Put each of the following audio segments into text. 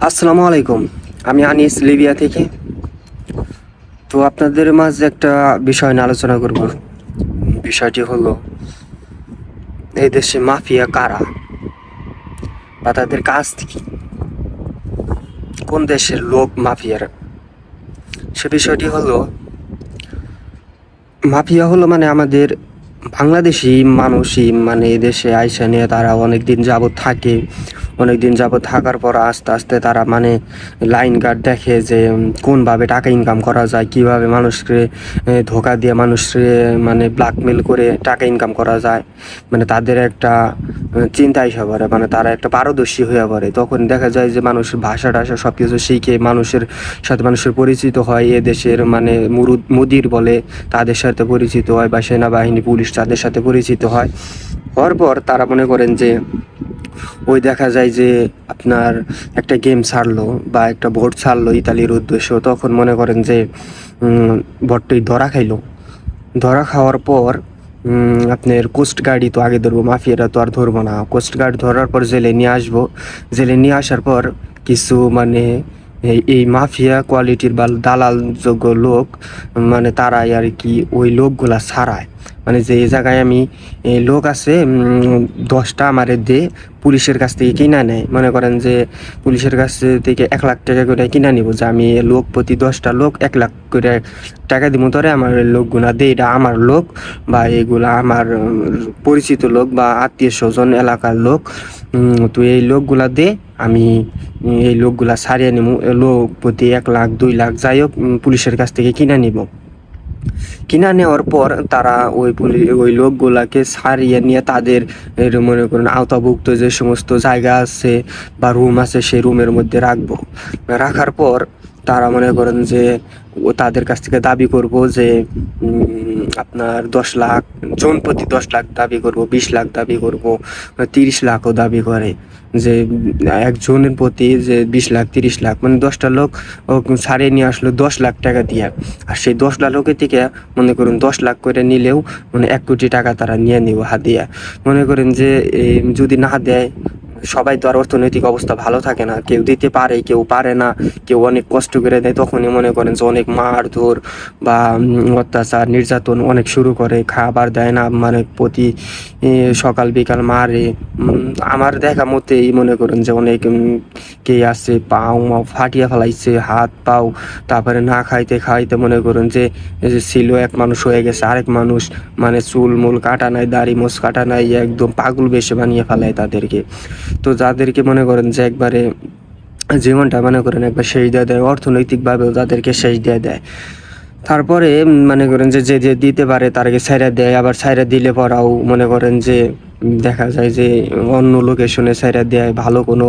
আসসালামু আলাইকুম। আমি আনিস লিবিয়া থেকে। তো আপনাদের মাঝে একটা বিষয় নিয়ে আলোচনা করব। বিষয়টি হলো এই দেশে মাফিয়া কারা বা তাদের কাজ কি, কোন দেশের লোক মাফিয়ার। সে বিষয়টি হলো মাফিয়া হলো মানে আমাদের বাংলাদেশি মানুষই মানে এই দেশে আইসা নিয়ে তারা অনেক দিন যাবত থাকে। অনেক দিন যাবত থাকার পর আস্তে আস্তে তারা মানে লাইন গার্ড দেখে যে কোনভাবে টাকা ইনকাম করা যায়, কিভাবে মানুষকে ধোকা দিয়ে মানুষকে মানে ব্ল্যাকমেল করে টাকা ইনকাম করা যায়। মানে তাদের একটা চিন্তা এসে পড়ে, মানে তারা একটা পারদর্শী হয়ে পড়ে। তখন দেখা যায় যে মানুষের ভাষা টাষা সব কিছু শিখে মানুষের সাথে মানুষের পরিচিত হয়। এ দেশের মানে মুদির বলে তাদের সাথে পরিচিত হয়, বা সেনাবাহিনী পুলিশ তাদের সাথে পরিচিত হয়। হওয়ার পর তারা মনে করেন যে ওই দেখা যায় যে আপনার একটা গেম ছাড়লো বা একটা ভোট ছাড়লো ইতালির উদ্দেশ্য, তখন মনে করেন যে ভোটটি ধরা খাইলো। ধরা খাওয়ার পর আপনার কোস্ট গার্ডই তো আগে ধরবো, মাফিয়ারা তো আর ধরবো না। কোস্ট গার্ড ধরার পর জেলে নিয়ে আসবো। জেলে নিয়ে আসার পর কিছু মানে এই মাফিয়া কোয়ালিটির বা দালাল যোগ্য লোক মানে তারাই আর কি ওই লোকগুলা ছাড়ায়। মানে যে এই জায়গায় আমি লোক আছে 10টা আমারে দে পুলিশের কাছ থেকে কিনা নেয়। মনে করেন যে পুলিশের কাছ থেকে 1 লাখ টাকা করে কিনা নিব, যে আমি লোক প্রতি 10টা লোক 1 লাখ করে টাকা দিব, ধরে আমার লোকগুলা দে, এটা আমার লোক বা এগুলা আমার পরিচিত লোক বা আত্মীয় স্বজন এলাকার লোক। তো এই লোকগুলা দে, আমি এই লোকগুলা ছাড়িয়ে নিব। লোক প্রতি 1 লাখ 2 লাখ যাই হোক পুলিশের কাছ থেকে কিনা নিব। কিনা নেওয়ার পর তারা ওই লোকগুলাকে ছাড়িয়ে নিয়ে তাদের মনে করেন আওতাভুক্ত যে সমস্ত জায়গা আছে বা রুম আছে সেই রুমের মধ্যে রাখবো। রাখার পর তারা মনে করেন যে তাদের কাছ থেকে দাবি করব যে আপনার 10 লাখ, জন প্রতি 10 লাখ দাবি করব, 20 লাখ দাবি করব, 30 লাখও দাবি করে। যে একজনের প্রতি যে 20 লাখ 30 লাখ, মানে 10টা লোক ছাড়িয়ে নিয়ে আসলো 10 লাখ টাকা দিয়ে। আর সেই 10টা লোকের থেকে মনে করুন 10 লাখ করে নিলেও মানে 1 কোটি টাকা তারা নিয়ে নিব হাদিয়া। মনে করেন যে যদি না দেয়, সবাই তো আর অর্থনৈতিক অবস্থা ভালো থাকে না, কেউ দিতে পারে কেউ পারে না, কেউ অনেক কষ্ট করে দেয়, তখনই মনে করেন যে অনেক মারধর বা অত্যাচার নির্যাতন অনেক শুরু করে। খাবার দেয় না, মানে প্রতি সকাল বিকাল মারে। আমার দেখা মতেই মনে করেন যে অনেক কে আছে পাও ফাটিয়া ফেলাইছে, হাত পাও। তারপরে না খাইতে খাইতে মনে করেন যে ছিল এক মানুষ হয়ে গেছে আরেক মানুষ, মানে চুল মূল কাটা নাই, দাড়ি মোছ কাটা নাই, একদম পাগল বেশে বানিয়ে ফেলায় তাদেরকে। তো যাদেরকে মনে করেন যে একবারে জীবনটা মনে করেন একবার শেষ দিয়ে দেয়, অর্থনৈতিকভাবেও তাদেরকে শেষ দিয়ে দেয়। তারপরে মনে করেন যে যে দিতে পারে তারকে ছাইরা দেয়, আবার ছাইরা দিলে পরাও মনে করেন যে দেখা যায় যে অন্য লোকেশনে ছাইরা দেয়, ভালো কোনো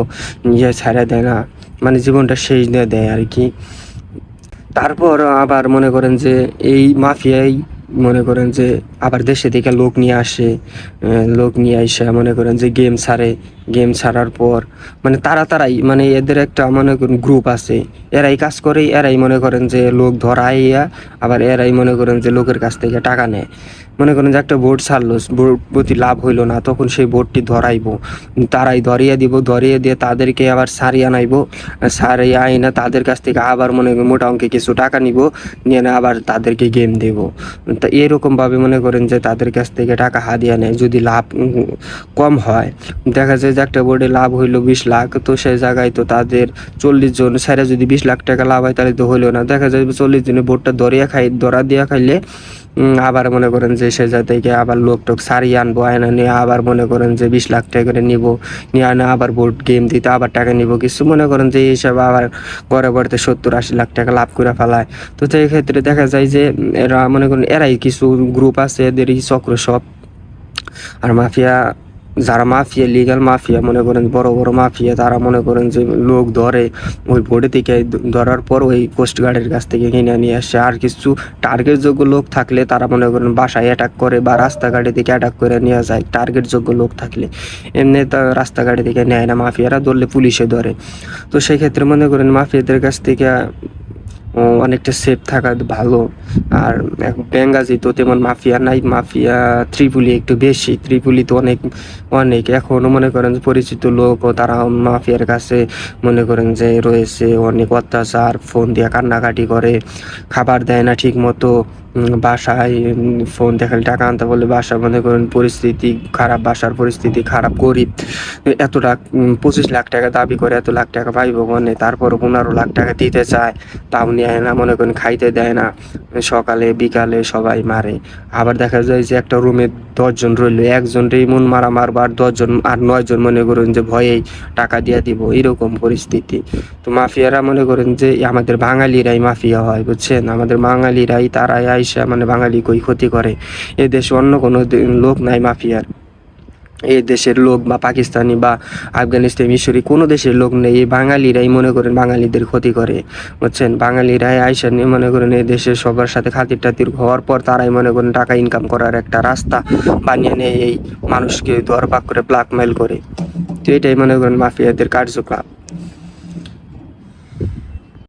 ছাইরা দেয় না, মানে জীবনটা শেষ দিয়ে দেয় আর কি। তারপর আবার মনে করেন যে এই মাফিয়াই মনে করেন যে আবার দেশে থেকে লোক নিয়ে আসে। লোক নিয়ে আসে মনে করেন যে গেম ছাড়ে। গেম ছাড়ার পর মানে তারাই মানে এদের একটা মনে করেন গ্রুপ আছে, এরাই কাজ করে, এরাই মনে করেন যে লোক ধরাইয়া আবার এরাই মনে করেন যে লোকের কাছ থেকে টাকা নেয়। মনে করেন যে একটা ভোট ছাড়লো, ভোট প্রতি লাভ হইলো না, তখন সেই ভোটটি ধরাইবো, তারাই ধরিয়ে দিব, ধরিয়ে দিয়ে তাদেরকে আবার সারিয়ে আনাইবো। সারিয়ে আইনা তাদের কাছ থেকে আবার মনে করেন মোটা অঙ্কে কিছু টাকা নিব, নিয়ে না আবার তাদেরকে গেম দেব। তা এরকমভাবে মনে করেন যে তাদের কাছ থেকে টাকা হাদিয়া নেয়। যদি লাভ কম হয়, দেখা যায় যে একটা বোর্ডে লাভ হইলো 20 লাখ, তো সেই জায়গায় তো তাদের 40 জন সাইরা যদি 20 লাখ টাকা লাভ হয় তাহলে তো হইলো না। দেখা যায় 40 জনে ভোটটা ধরা দিয়া খাইলে আবার মনে করেন যে সে থেকে আবার লোক টোক সারিয়ে আনবো, আয়না নিয়ে আবার মনে করেন যে 20 লাখ টাকা করে নিব, নিয়ে আনা আবার ভোট গেম দিতে আবার টাকা নিব কিছু, মনে করেন যে এইসব আবার ঘরে বাড়িতে 70-80 লাখ টাকা লাভ করে ফেলায়। তো সেই ক্ষেত্রে দেখা যায় যে এরা মনে করেন এরাই কিছু গ্রুপ আছে এদেরই চক্র সব। আর মাফিয়া, যারা মাফিয়া লিগ্যাল মাফিয়া মনে করেন বড় বড় মাফিয়া, তারা মনে করেন যে লোক ধরে ওই বোর্ডে থেকে ধরার পর ওই কোস্ট গার্ডের কাছ থেকে কিনে নিয়ে আসে। আর কিছু টার্গেট যোগ্য লোক থাকলে তারা মনে করেন বাসায় অ্যাটাক করে বা রাস্তাঘাটে থেকে অ্যাটাক করে নিয়ে যায়, টার্গেট যোগ্য লোক থাকলে। এমনি তা রাস্তাঘাটে থেকে নেয় না, মাফিয়ারা ধরলে পুলিশে ধরে। তো সেই ক্ষেত্রে মনে করেন মাফিয়াদের কাছ থেকে অনেকটা সেফ থাকা ভালো। আর বেঙ্গাজি তো তেমন মাফিয়া নাই, মাফিয়া ত্রিপুলি একটু বেশি, ত্রিপুলি তো অনেক অনেক এখনও মনে করেন যে পরিচিত লোক ও তারা মাফিয়ার কাছে মনে করেন যে রয়েছে, অনেক অত্যাচার, ফোন দিয়ে কান্নাকাটি করে, খাবার দেয় না ঠিক মতো, বাসায় ফোন দেখালে টাকা আনতে বলে বাসা মনে করেন পরিস্থিতি খারাপ, বাসার পরিস্থিতি খারাপ, গরিব, এত লাখ 25 লাখ টাকা দাবি করে, এত লাখ টাকা পাইব মনে, তারপরও 15 লাখ টাকা দিতে চায়, তাও নেয় না, মনে করেন খাইতে দেয় না, সকালে বিকালে সবাই মারে। আবার দেখা যায় যে একটা রুমে 10 জন রইল, একজনরেই মন মারা মারবো, আর 10 জন আর 9 জন মনে করেন যে ভয়েই টাকা দিয়ে দিব, এরকম পরিস্থিতি। তো মাফিয়ারা মনে করেন যে আমাদের বাঙালিরাই মাফিয়া হয়, বুঝছেন, আমাদের বাঙালিরাই তারাই আইসা মানে বাঙালি কই ক্ষতি করে। এ দেশে অন্য কোনো লোক নাই মাফিয়ার, এই দেশের লোক বা পাকিস্তানি বা আফগানিস্তান মিশরি কোনো দেশের লোক নেই, এই বাঙালিরাই মনে করেন বাঙালিদের ক্ষতি করে, বুঝছেন, বাঙালিরাই আইসা নিয়ে মনে করেন এই দেশের সবার সাথে খাতির টাতির হওয়ার পর তারাই মনে করেন টাকা ইনকাম করার একটা রাস্তা বানিয়ে নেয়, এই মানুষকে দরপাক করে ব্ল্যাকমেল করে। তো এটাই মনে করেন মাফিয়াদের কার্যকলাপ।